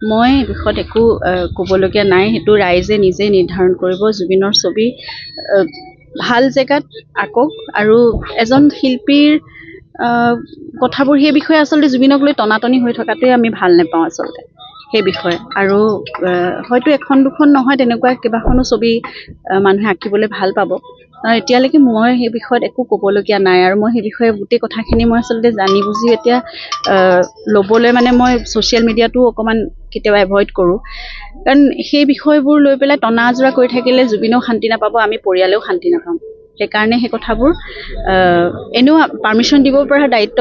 মই এই বিষয়ত একো ক'বলগীয়া নাই। সেইটো ৰাইজে নিজে নিৰ্ধাৰণ কৰিব। জুবিনৰ ছবি ভাল জেগাত আঁকক আৰু এজন শিল্পীৰ কথাবোৰ সেই বিষয়ে আচলতে জুবিনক লৈ টনাটনি হৈ থকাটোৱে আমি ভাল নাপাওঁ আচলতে সেই বিষয়ে। আৰু হয়তো এখন দুখন নহয়, তেনেকুৱা কেইবাখনো ছবি মানুহে আঁকিবলৈ ভাল পাব। এতিয়ালৈকে মই সেই বিষয়ত একো ক'বলগীয়া নাই আৰু মই সেই বিষয়ে গোটেই কথাখিনি মই আচলতে জানি বুজি এতিয়া ল'বলৈ মই ছ'চিয়েল মিডিয়াটো অকণমান কেতিয়াবা এভইড কৰোঁ। কাৰণ সেই বিষয়বোৰ লৈ পেলাই টনা আজোৰা কৰি থাকিলে জুবিনেও শান্তি নাপাব, আমি পৰিয়ালেও শান্তি নাপাম। সেইকাৰণে সেই কথাবোৰ এনেও পাৰ্মিশ্যন দিব পৰা দায়িত্ব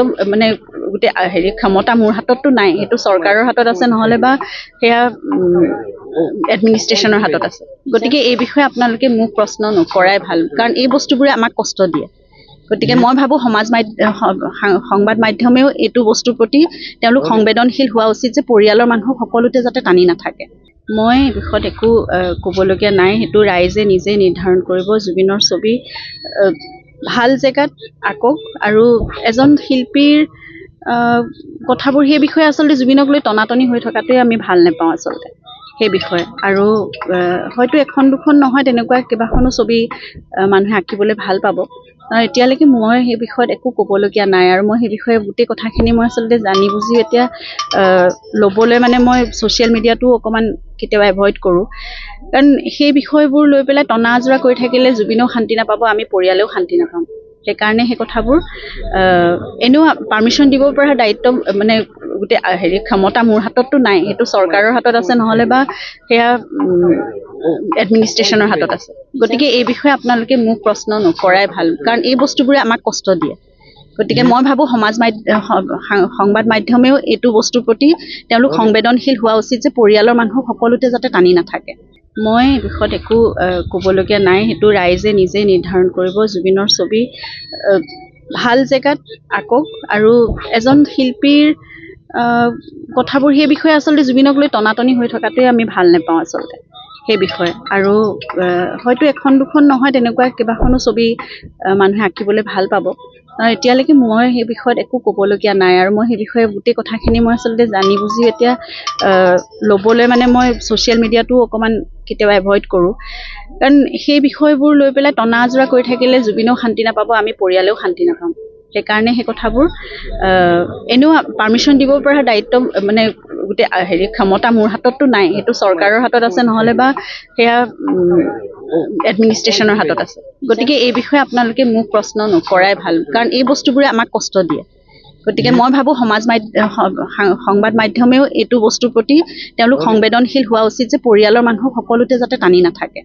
গোটেই ক্ষমতা মোৰ হাতততো নাই, সেইটো চৰকাৰৰ হাতত আছে, নহ'লে বা সেয়া এডমিনিষ্ট্ৰেশ্যনৰ হাতত আছে। গতিকে এই বিষয়ে আপোনালোকে মোক প্ৰশ্ন নকৰাই ভাল, কাৰণ এই বস্তুবোৰে আমাক কষ্ট দিয়ে। গতিকে মই ভাবোঁ সংবাদ মাধ্যমেও এইটো বস্তুৰ প্ৰতি তেওঁলোক সংবেদনশীল হোৱা উচিত যে পৰিয়ালৰ মানুহ সকলোতে যাতে টানি নাথাকে। মই এই বিষয়ত একো ক'বলগীয়া নাই। সেইটো ৰাইজে নিজে নিৰ্ধাৰণ কৰিব। জুবিনৰ ছবি ভাল জেগাত আঁকক আৰু এজন শিল্পীৰ কথাবোৰ সেই বিষয়ে আচলতে জুবিনক লৈ টনাটনি হৈ থকাটোৱে আমি ভাল নাপাওঁ আচলতে সেই বিষয়ে। আৰু হয়তো এখন দুখন নহয়, তেনেকুৱা কেইবাখনো ছবি মানুহে আঁকিবলৈ ভাল পাব। এতিয়ালৈকে মই সেই বিষয়ত একো ক'বলগীয়া নাই আৰু মই সেই বিষয়ে গোটেই কথাখিনি মই আচলতে জানি বুজি এতিয়া ল'বলৈ মই ছ'চিয়েল মিডিয়াটো অকণমান কেতিয়াবা এভইড কৰোঁ। কাৰণ সেই বিষয়বোৰ লৈ পেলাই টনা আজোৰা কৰি থাকিলে জুবিনেও শান্তি নাপাব, আমি পৰিয়ালেও শান্তি নাপাম। সেইকাৰণে সেই কথাবোৰ এনেও পাৰ্মিশ্যন দিব পৰা দায়িত্ব গোটেই ক্ষমতা মোৰ হাতততো নাই, সেইটো চৰকাৰৰ হাতত আছে, নহ'লে বা সেয়া এডমিনিষ্ট্ৰেশ্যনৰ হাতত আছে। গতিকে এই বিষয়ে আপোনালোকে মোক প্ৰশ্ন নকৰাই ভাল, কাৰণ এই বস্তুবোৰে আমাক কষ্ট দিয়ে। গতিকে মই ভাবোঁ সংবাদ মাধ্যমেও এইটো বস্তুৰ প্ৰতি তেওঁলোক সংবেদনশীল হোৱা উচিত যে পৰিয়ালৰ মানুহ সকলোতে যাতে টানি নাথাকে। মই এই বিষয়ত একো ক'বলগীয়া নাই। সেইটো ৰাইজে নিজে নিৰ্ধাৰণ কৰিব। জুবিনৰ ছবি ভাল জেগাত আঁকক আৰু এজন শিল্পীৰ কথাবোৰ সেই বিষয়ে আচলতে জুবিনক লৈ টনাটনি হৈ থকাটোৱে আমি ভাল নাপাওঁ আচলতে সেই বিষয়ে। আৰু হয়তো এখন দুখন নহয়, তেনেকুৱা কেইবাখনো ছবি মানুহে আঁকিবলৈ ভাল পাব। এতিয়ালৈকে মই সেই বিষয়ত একো ক'বলগীয়া নাই আৰু মই সেই বিষয়ে গোটেই কথাখিনি মই আচলতে জানি বুজি এতিয়া ল'বলৈ মই ছ'চিয়েল মিডিয়াটো অকণমান কেতিয়াবা এভইড কৰোঁ। কাৰণ সেই বিষয়বোৰ লৈ পেলাই টনা আজোৰা কৰি থাকিলে জুবিনেও শান্তি নাপাব, আমি পৰিয়ালেও শান্তি নাপাম। সেইকাৰণে সেই কথাবোৰ এনেও পাৰ্মিশ্যন দিব পৰা দায়িত্ব গোটেই ক্ষমতা মোৰ হাতততো নাই, সেইটো চৰকাৰৰ হাতত আছে, নহ'লে বা সেয়া এডমিনিষ্ট্ৰেশ্যনৰ হাতত আছে। গতিকে এই বিষয়ে আপোনালোকে মোক প্ৰশ্ন নকৰাই ভাল, কাৰণ এই বস্তুবোৰে আমাক কষ্ট দিয়ে। গতিকে মই ভাবোঁ সংবাদ মাধ্যমেও এইটো বস্তুৰ প্ৰতি তেওঁলোক সংবেদনশীল হোৱা উচিত যে পৰিয়ালৰ মানুহ সকলোতে যাতে টানি নাথাকে।